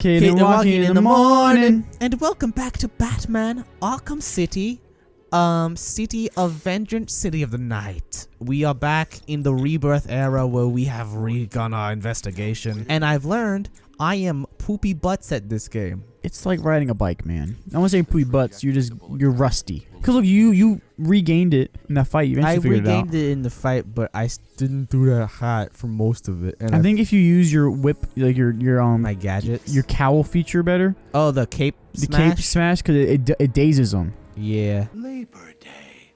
Cade and Joaquin in the morning. And welcome back to Batman Arkham City. City of Vengeance, City of the Night. We are back in the Rebirth era where we have redone our investigation. And I've learned I am poopy butts at this game. It's like riding a bike, man. I want to say poopy butts. You're rusty. Cause look, you regained it in that fight. You eventually figured it out. I regained it in the fight, but I didn't do that hot for most of it. And I think if you use your whip, like your my gadgets, your cowl feature better. Oh, the cape smash, because it dazes them. Yeah. Labor Day.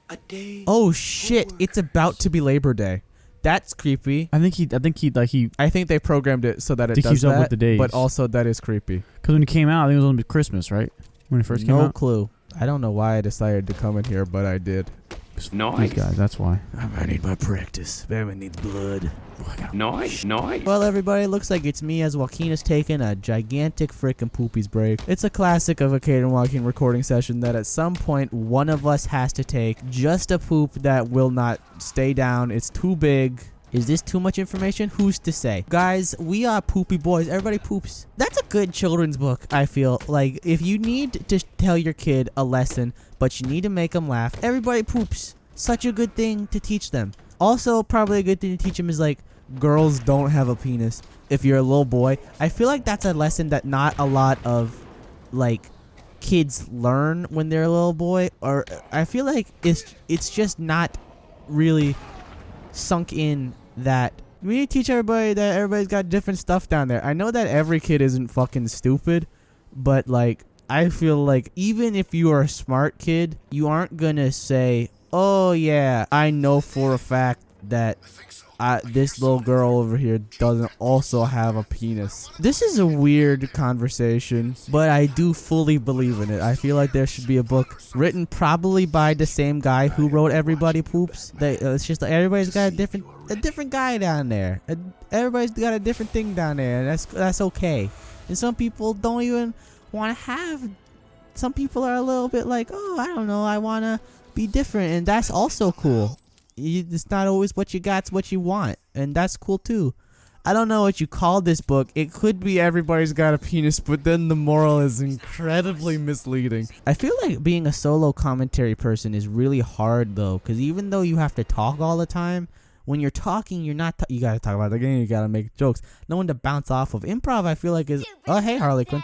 A day. Oh shit! It's about to be Labor Day. That's creepy. I think they programmed it so that it does keeps that, up with the days. But also that is creepy. Because when it came out, I think it was on Christmas, right? When it first came out. No clue. I don't know why I decided to come in here, but I did. These guys, that's why. I need my practice. Batman needs blood. Nice. Well, everybody, looks like it's me as Joaquin has taken a gigantic frickin' poopies break. It's a classic of a Cade and Joaquin recording session that at some point one of us has to take just a poop that will not stay down. It's too big. Is this too much information? Who's to say? Guys, we are poopy boys. Everybody poops. That's a good children's book, I feel. Like, if you need to tell your kid a lesson, but you need to make them laugh, everybody poops. Such a good thing to teach them. Also, probably a good thing to teach them is, like, girls don't have a penis. If you're a little boy, I feel like that's a lesson that not a lot of, like, kids learn when they're a little boy. Or I feel like it's just not really sunk in that we need to teach everybody that everybody's got different stuff down there. I know that every kid isn't fucking stupid, but like I feel like even if you are a smart kid, you aren't gonna say, oh yeah, I know for a fact that this little girl over here doesn't also have a penis. This is a weird conversation, but I do fully believe in it. I feel like there should be a book written probably by the same guy who wrote Everybody Poops. It's just like everybody's got a different guy down there. Everybody's got a different thing down there, and that's okay. And some people don't even want to have. Some people are a little bit like, oh, I don't know, I want to be different, and that's also cool. It's not always what you got's what you want, and that's cool too. I don't know what you call this book. It could be Everybody's Got a Penis, but then the moral is incredibly misleading. I feel like being a solo commentary person is really hard though, because even though you have to talk all the time, when you're talking, you're not. You gotta talk about the game. You gotta make jokes. No one to bounce off of. Improv, I feel like is. Oh hey, Harley Quinn.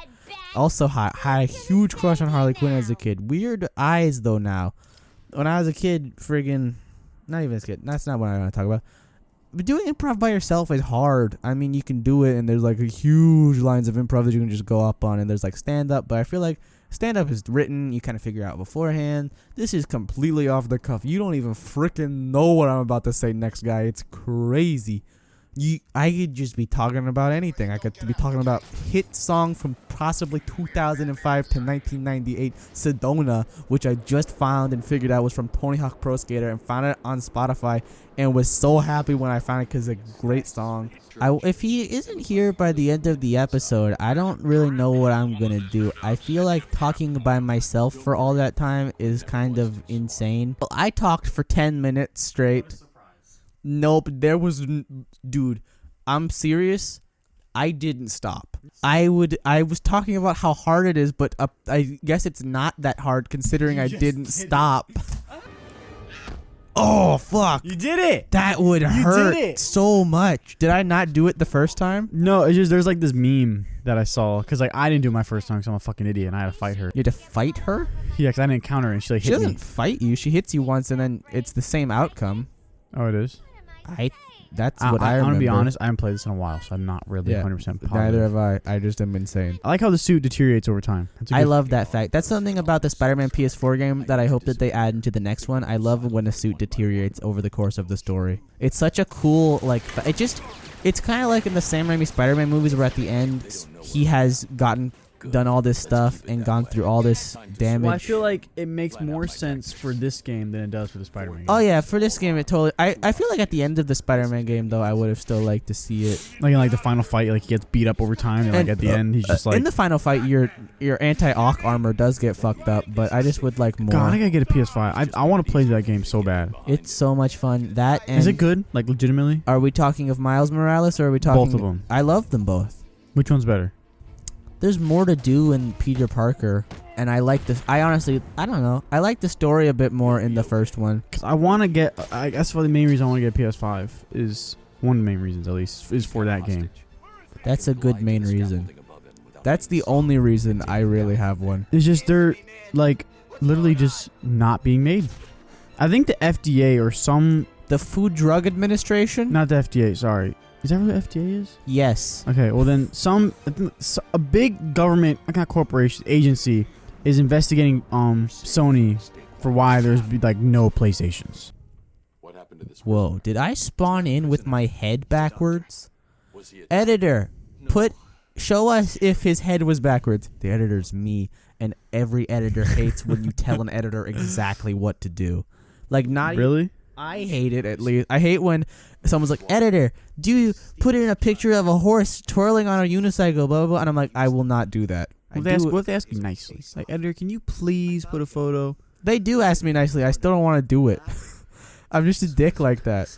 Also, had a huge crush on Harley Quinn as a kid. Weird eyes though now. When I was a kid, friggin'. Not even as kid. That's not what I want to talk about. But doing improv by yourself is hard. I mean, you can do it, and there's like a huge lines of improv that you can just go up on, and there's like stand-up. But I feel like stand-up is written. You kind of figure out beforehand. This is completely off the cuff. You don't even freaking know what I'm about to say next, guy. It's crazy. I could just be talking about anything. I could be talking about hit song from possibly 2005 to 1998, Sedona, which I just found and figured out was from Tony Hawk Pro Skater, and found it on Spotify and was so happy when I found it because it's a great song. If he isn't here by the end of the episode, I don't really know what I'm going to do. I feel like talking by myself for all that time is kind of insane. Well, I talked for 10 minutes straight. Nope, dude, I'm serious. I didn't stop. I was talking about how hard it is, but I guess it's not that hard considering I didn't stop. Oh, fuck. You did it. That would hurt so much. Did I not do it the first time? No, it's just there's like this meme that I saw because like I didn't do it my first time because I'm a fucking idiot and I had to fight her. You had to fight her? Yeah, because I didn't encounter her and she like hit me. She doesn't fight you. She hits you once and then it's the same outcome. Oh, it is? That's what I remember. I'm going to be honest, I haven't played this in a while, so I'm not really 100% positive. Neither have I. I just am insane. I like how the suit deteriorates over time. I love that fact. That's something about the Spider-Man PS4 game that I hope that they add into the next one. I love when a suit deteriorates over the course of the story. It's such a cool, like, it's kind of like in the Sam Raimi Spider-Man movies where at the end he has done all this stuff and gone through all this damage. Well, I feel like it makes more sense for this game than it does for the Spider-Man game. Oh yeah, for this game it totally. I feel like at the end of the Spider-Man game though, I would have still liked to see it. Like in like the final fight, like he gets beat up over time, and like at the end he's just like. In the final fight, your anti-Ock armor does get fucked up, but I just would like more. God, I gotta get a PS5. I want to play that game so bad. It's so much fun. That and is it good? Like legitimately? Are we talking of Miles Morales or are we talking? Both of them. I love them both. Which one's better? There's more to do in Peter Parker, and I like this. I don't know. I like the story a bit more in the first one. Because I want to get, I guess for the main reason I want to get PS5 is, one of the main reasons at least, is for that game. That's a good main reason. That's the only reason I really have one. It's just they're, like, literally just not being made. I think the FDA or some... The Food Drug Administration? Not the FDA, sorry. Is that what the FDA is? Yes. Okay, well then a big government, not corporation, agency is investigating Sony for why there's like no PlayStations. Whoa, did I spawn in with my head backwards? Editor, show us if his head was backwards. The editor's me, and every editor hates when you tell an editor exactly what to do. Like, not really? I hate it, at least. I hate when someone's like, editor, do you put in a picture of a horse twirling on a unicycle, blah, blah, blah. And I'm like, I will not do that. What if they ask you nicely? Like, editor, can you please put a photo? They do ask me nicely. I still don't want to do it. I'm just a dick like that.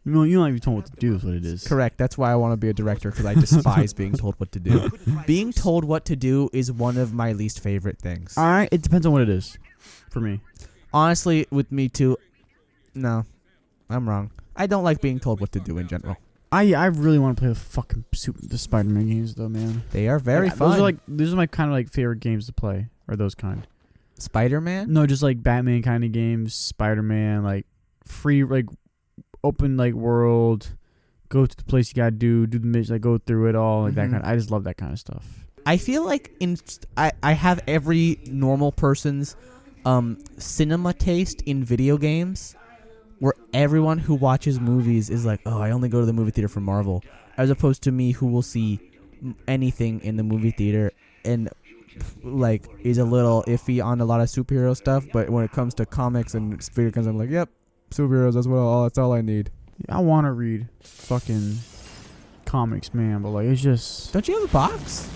You don't like to be told what to do is what it is. Correct. That's why I want to be a director, because I despise being told what to do. Being told what to do is one of my least favorite things. All right, it depends on what it is for me. Honestly, with me too, no, I'm wrong. I don't like being told what to do in general. I really want to play the Spider-Man games though, man. They are very fun. Those are my kind of like favorite games to play. Or those kind. Spider-Man? No, just like Batman kind of games. Spider-Man, like free, like open like world. Go to the place you gotta do the mission, like go through it all, like that kind. I just love that kind of stuff. I feel like I have every normal person's cinema taste in video games, where everyone who watches movies is like, oh, I only go to the movie theater for Marvel, as opposed to me who will see anything in the movie theater and like is a little iffy on a lot of superhero stuff, but when it comes to comics and video games, I'm like, yep, superheroes, that's all I need. Yeah, I want to read fucking comics, man, but like it's just... Don't you have a box?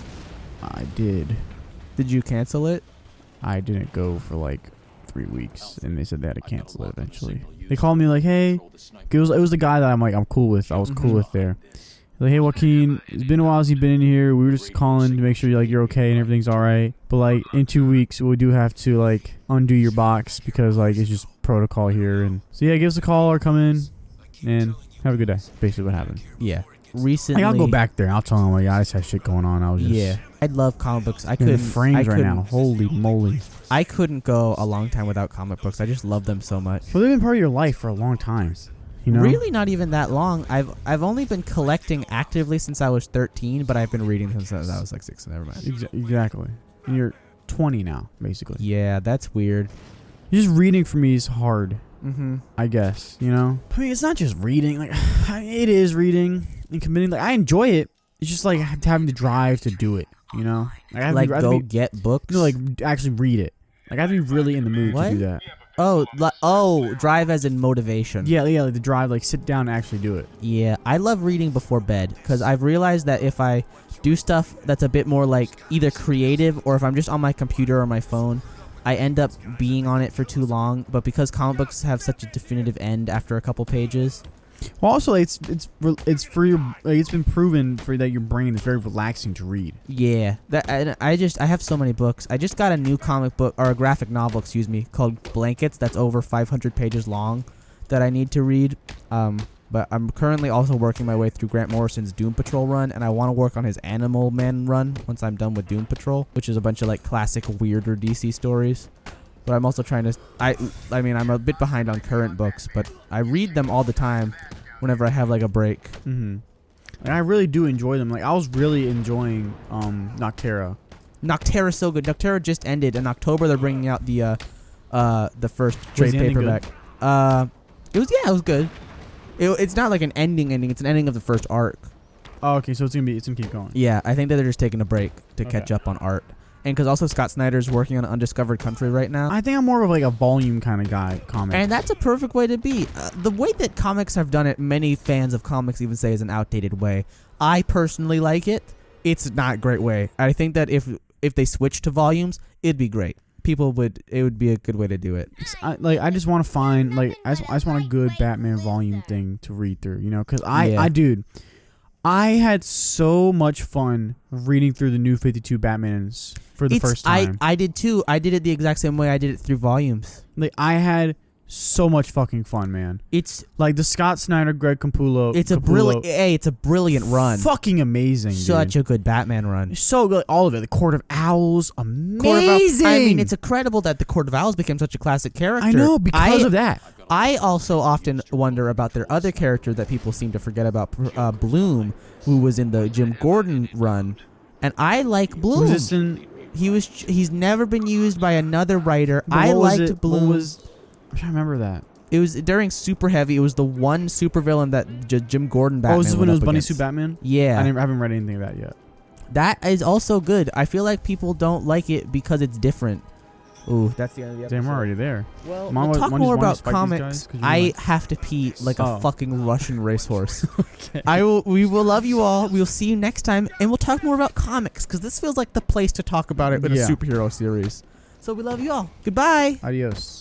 I did. Did you cancel it? I didn't go for like 3 weeks, and they said they had to cancel it eventually. They called me like, hey, it was the guy that I'm cool with. I was cool with there. Like, hey, Joaquin, it's been a while since you've been in here. We were just calling to make sure you're okay and everything's all right. But like in 2 weeks, we do have to like undo your box because like it's just protocol here. And so yeah, give us a call or come in and have a good day. Basically, what happened. Yeah. Recently, I'll go back there. I'll tell them like, I just had shit going on. I was just... Yeah. I love comic books. I in the couldn't... frames right now. Holy moly. I couldn't go a long time without comic books. I just love them so much. Well, they've been part of your life for a long time. You know? Really not even that long. I've only been collecting actively since I was 13, but I've been reading them since I was like 6. Never mind. Exactly. And you're 20 now, basically. Yeah, that's weird. Just reading for me is hard. Mm-hmm. I guess, you know? I mean, it's not just reading. Like, it is reading and committing. Like, I enjoy it. It's just like having to drive to do it, you know? Like get books? No, like actually read it. Like, I have to be really in the mood to do that. Oh, drive as in motivation. Yeah, like the drive, like sit down and actually do it. Yeah, I love reading before bed because I've realized that if I do stuff that's a bit more like either creative or if I'm just on my computer or my phone, I end up being on it for too long. But because comic books have such a definitive end after a couple pages. Well, also it's for your, like, it's been proven for that your brain is very relaxing to read. Yeah, I have so many books. I just got a new comic book or a graphic novel, called Blankets. That's over 500 pages long, that I need to read. But I'm currently also working my way through Grant Morrison's Doom Patrol run, and I want to work on his Animal Man run once I'm done with Doom Patrol, which is a bunch of like classic weirder DC stories. But I'm also trying to... I mean, I'm a bit behind on current books, but I read them all the time whenever I have, like, a break. Mm-hmm. And I really do enjoy them. Like, I was really enjoying Noctera. Noctera's so good. Noctera just ended. In October, they're bringing out the first trade paperback. It was good. It's not like an ending. It's an ending of the first arc. Oh, okay, so it's gonna keep going. Yeah, I think that they're just taking a break to catch up on art. And because also Scott Snyder's working on Undiscovered Country right now. I think I'm more of like a volume kind of guy, comic. And that's a perfect way to be. The way that comics have done it, many fans of comics even say is an outdated way. I personally like it. It's not a great way. I think that if they switch to volumes, it'd be great. It would be a good way to do it. I just want to find, like, I just want a good Batman volume thing to read through, you know? Because I had so much fun reading through the new 52 Batmans for the first time. I did too. I did it the exact same way I did it through volumes. Like, I had so much fucking fun, man. It's like the Scott Snyder, Greg Capullo. It's a brilliant run. Fucking amazing, Such dude. a good Batman run. So good, all of it. The Court of Owls, amazing. I mean, it's incredible that the Court of Owls became such a classic character. I know, because of that. I also often wonder about their other character that people seem to forget about, Bloom, who was in the Jim Gordon run, and I like Bloom. Was this in? He's never been used by another writer. I liked Bloom. I'm trying to remember that. It was during Super Heavy. It was the one supervillain that Jim Gordon Batman. Oh, was this when it was Bunny against. Suit Batman? Yeah, I haven't read anything of that yet. That is also good. I feel like people don't like it because it's different. Ooh, that's the end of the episode. Damn, we're already there. Well, we'll talk more about comics. I have to pee like a fucking Russian racehorse. Okay. We will love you all. We'll see you next time, and we'll talk more about comics because this feels like the place to talk about it in a superhero series. So we love you all. Goodbye. Adios.